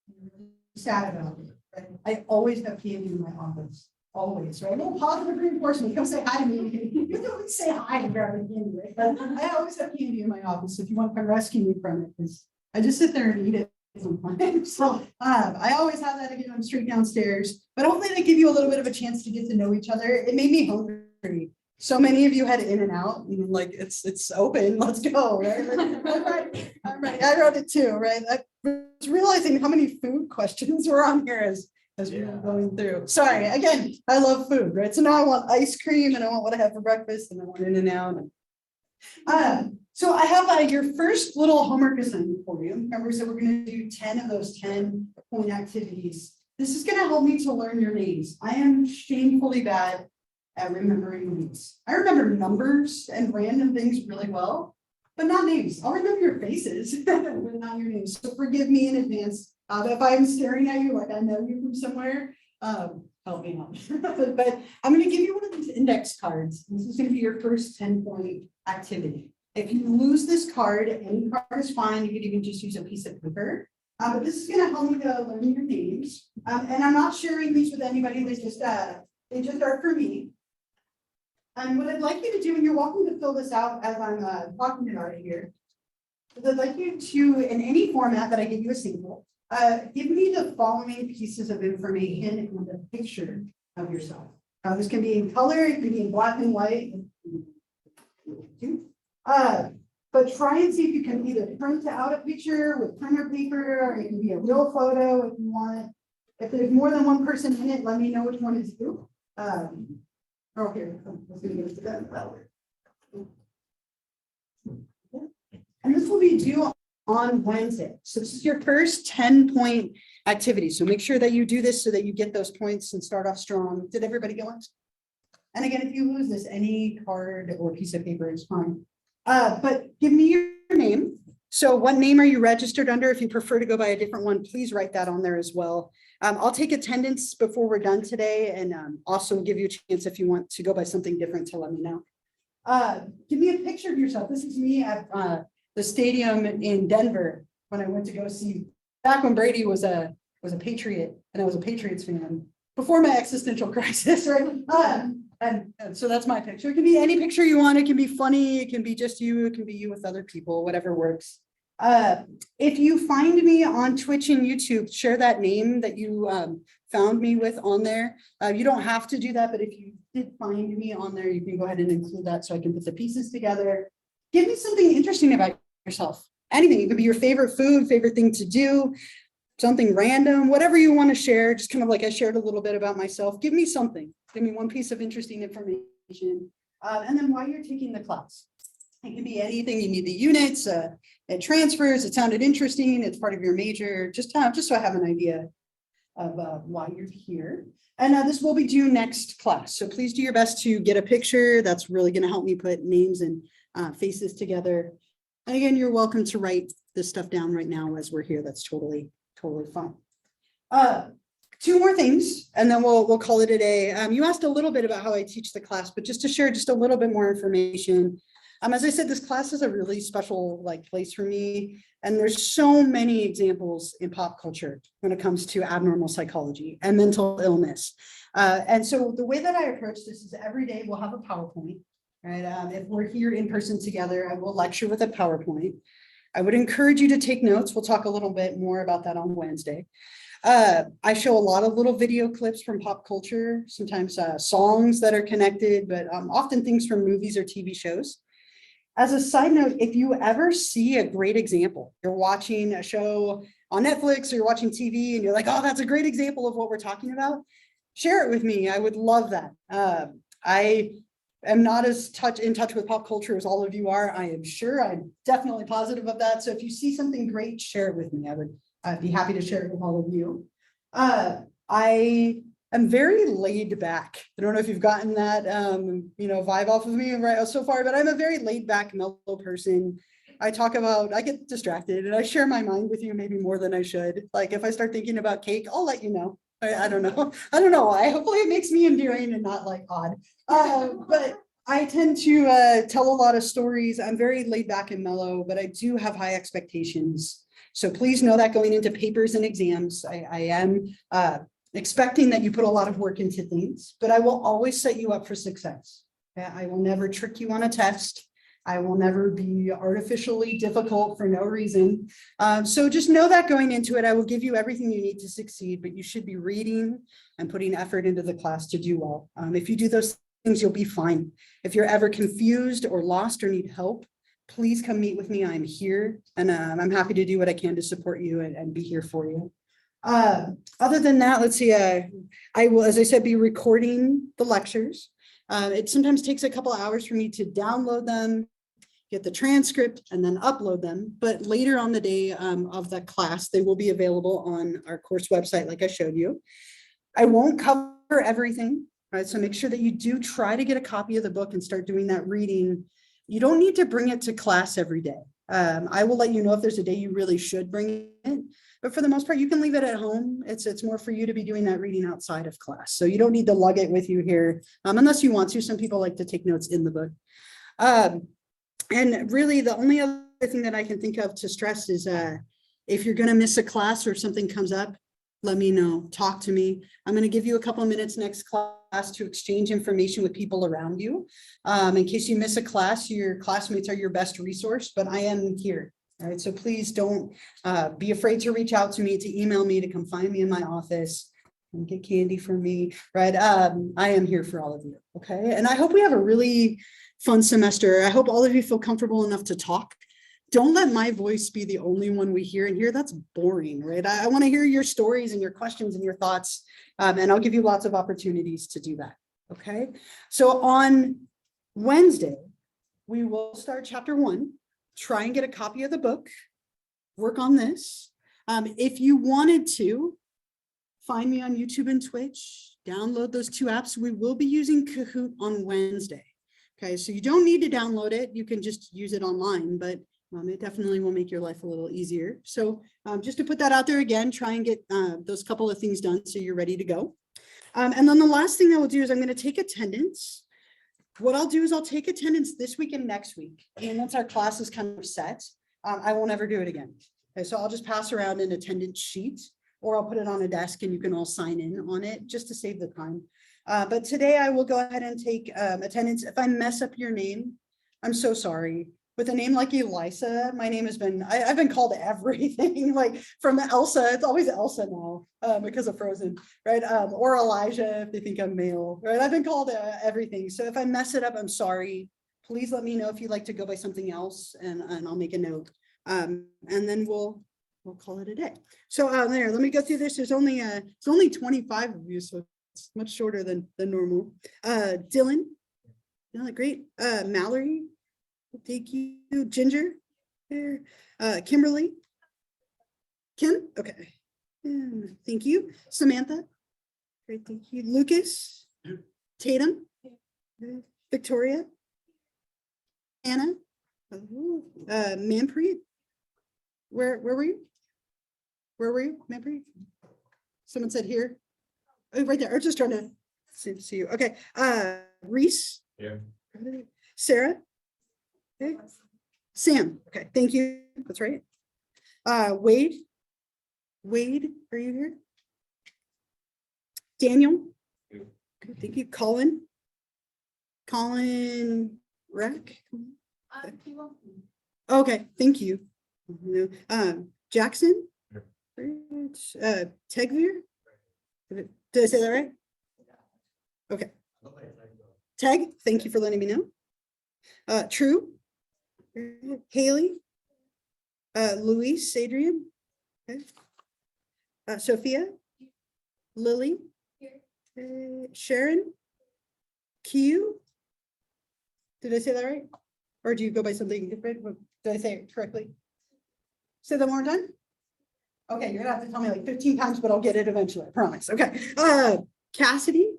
you're really sad about it. Right? I always have candy in my office. Always, right? A little positive reinforcement. Come say hi to me. You don't always say hi to grab the candy, right? But I always have candy in my office if you want to come rescue me from it, because I just sit there and eat it sometimes. So I always have that again. I'm straight downstairs, but hopefully they give you a little bit of a chance to get to know each other. It made me hungry. So many of you had in and out, and like it's open. Let's go. Right? I'm right. I wrote it too, right? I was realizing how many food questions were on here as we were going through. Sorry, again, I love food, right? So now I want ice cream and I want what I have for breakfast and I want in and out. So I have your first little homework assignment for you. Remember, we said we're going to do 10 of those 10-point activities. This is going to help me to learn your names. I am shamefully bad at remembering names. I remember numbers and random things really well, but not names. I'll remember your faces, but not your names. So forgive me in advance. If I'm staring at you like I know you from somewhere, help me out. But I'm going to give you one of these index cards. This is going to be your first 10-point activity. If you lose this card, any card is fine. You could even just use a piece of paper. But this is going to help me to learn your names. And I'm not sharing these with anybody. They just are for me. And what I'd like you to do, and you're welcome to fill this out as I'm talking about it here, is I'd like you to, in any format that I give you a sample, give me the following pieces of information and a picture of yourself. This can be in color, it can be in black and white. But try and see if you can either print out a picture with printer paper, or it can be a real photo if you want. If there's more than one person in it, let me know which one is you. Oh, here, let's give it to them. And this will be due on Wednesday. So this is your first 10-point activity. So make sure that you do this so that you get those points and start off strong. Did everybody get one? And again, if you lose this, any card or piece of paper is fine. But give me your name. So what name are you registered under? If you prefer to go by a different one, please write that on there as well. I'll take attendance before we're done today, and also give you a chance if you want to go by something different to let me know. Give me a picture of yourself. This is me at the stadium in Denver when I went to go see, back when Brady was a Patriot and I was a Patriots fan before my existential crisis, right? And so that's my picture. It can be any picture you want. It can be funny. It can be just you. It can be you with other people, whatever works. If you find me on Twitch and YouTube, share that name that you found me with on there. You don't have to do that, but if you did find me on there, you can go ahead and include that so I can put the pieces together. Give me something interesting about yourself. Anything. It could be your favorite food, favorite thing to do, something random, whatever you want to share. Just kind of like I shared a little bit about myself. Give me something. Give me one piece of interesting information. And then why you're taking the class. It can be anything. You need the units, it transfers, it sounded interesting, it's part of your major, just so I have an idea of why you're here. And this will be due next class. So please do your best to get a picture. That's really going to help me put names and faces together. And again, you're welcome to write this stuff down right now as we're here. That's totally fine. Two more things, and then we'll call it a day. You asked a little bit about how I teach the class, but just to share just a little bit more information. As I said, this class is a really special place for me. And there's so many examples in pop culture when it comes to abnormal psychology and mental illness. And so the way that I approach this is every day we'll have a PowerPoint, right? If we're here in person together, I will lecture with a PowerPoint. I would encourage you to take notes. We'll talk a little bit more about that on Wednesday. I show a lot of little video clips from pop culture, sometimes songs that are connected, but often things from movies or TV shows. As a side note, if you ever see a great example, you're watching a show on Netflix or you're watching TV and you're like, oh, that's a great example of what we're talking about, share it with me. I would love that. I am not as in touch with pop culture as all of you are. I am sure. I'm definitely positive of that. So if you see something great, share it with me. I'd be happy to share it with all of you. I'm very laid back. I don't know if you've gotten that, vibe off of me right so far, but I'm a very laid back, mellow person. I get distracted and I share my mind with you maybe more than I should. Like if I start thinking about cake, I'll let you know. I don't know. I don't know why. Hopefully it makes me endearing and not odd. But I tend to tell a lot of stories. I'm very laid back and mellow, but I do have high expectations. So please know that going into papers and exams, I am expecting that you put a lot of work into things, but I will always set you up for success. I will never trick you on a test. I will never be artificially difficult for no reason. So just know that going into it, I will give you everything you need to succeed, but you should be reading and putting effort into the class to do well. If you do those things, you'll be fine. If you're ever confused or lost or need help, please come meet with me. I'm here and I'm happy to do what I can to support you and be here for you. Other than that, let's see, I will, as I said, be recording the lectures. It sometimes takes a couple of hours for me to download them, get the transcript, and then upload them. But later on the day of the class, they will be available on our course website, like I showed you. I won't cover everything, right? So make sure that you do try to get a copy of the book and start doing that reading. You don't need to bring it to class every day. I will let you know if there's a day you really should bring it. But for the most part, you can leave it at home. It's more for you to be doing that reading outside of class. So you don't need to lug it with you here unless you want to. Some people like to take notes in the book. And really the only other thing that I can think of to stress is if you're going to miss a class or something comes up, let me know, talk to me. I'm going to give you a couple of minutes next class to exchange information with people around you. In case you miss a class, your classmates are your best resource, but I am here. All right, so please don't be afraid to reach out to me, to email me, to come find me in my office and get candy from me, right? I am here for all of you, okay? And I hope we have a really fun semester. I hope all of you feel comfortable enough to talk. Don't let my voice be the only one we hear in here. That's boring, right? I want to hear your stories and your questions and your thoughts, and I'll give you lots of opportunities to do that, okay? So on Wednesday, we will start chapter 1. Try and get a copy of the book. work on this. If you wanted to, find me on YouTube and Twitch, download those two apps. We will be using Kahoot on Wednesday. Okay, so you don't need to download it. You can just use it online, but it definitely will make your life a little easier. So just to put that out there again, try and get those couple of things done so you're ready to go. And then the last thing I will do is I'm going to take attendance. What I'll do is I'll take attendance this week and next week. And once our class is kind of set, I won't ever do it again. Okay, so I'll just pass around an attendance sheet, or I'll put it on a desk and you can all sign in on it just to save the time. But today I will go ahead and take attendance. If I mess up your name, I'm so sorry. With a name like Elisa, my name has been, I've been called everything, like from Elsa, it's always Elsa now because of Frozen, right? Or Elijah, if they think I'm male, right? I've been called everything. So if I mess it up, I'm sorry. Please let me know if you'd like to go by something else and I'll make a note. And then we'll call it a day. So there, let me go through this. There's only it's only 25 of you, so it's much shorter than normal. Dylan, great. Mallory, thank you. Ginger, there. Kimberly, Kim, okay. Thank you. Samantha, great, thank you. Lucas, Tatum, Victoria, Anna, Manpreet, where were you? Where were you, Manpreet? Someone said here. Oh, right there. I was just trying to see you. Okay. Reese. Yeah. Sarah. Okay. Sam. Okay. Thank you. That's right. Wade. Wade, are you here? Daniel. Okay, thank you. Colin. Colin Reck. Okay. Thank you. Jackson. Tegvir. Did I say that right? Okay. Teg, thank you for letting me know. True. Haley. Luis, Adrian. Okay. Sophia. Lily. Sharon. Q. Did I say that right? Or do you go by something different? Did I say it correctly? Say that one more time. Okay, you're gonna have to tell me like 15 times, but I'll get it eventually, I promise. Okay. Cassidy.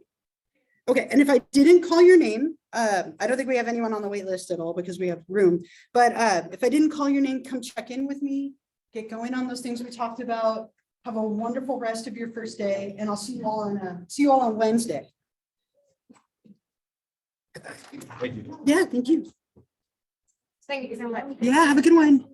Okay, and if I didn't call your name, I don't think we have anyone on the wait list at all because we have room. But if I didn't call your name, come check in with me, get going on those things we talked about. Have a wonderful rest of your first day, and I'll see you all on Wednesday. Thank you. Yeah, thank you. Thank you so much. Yeah, have a good one.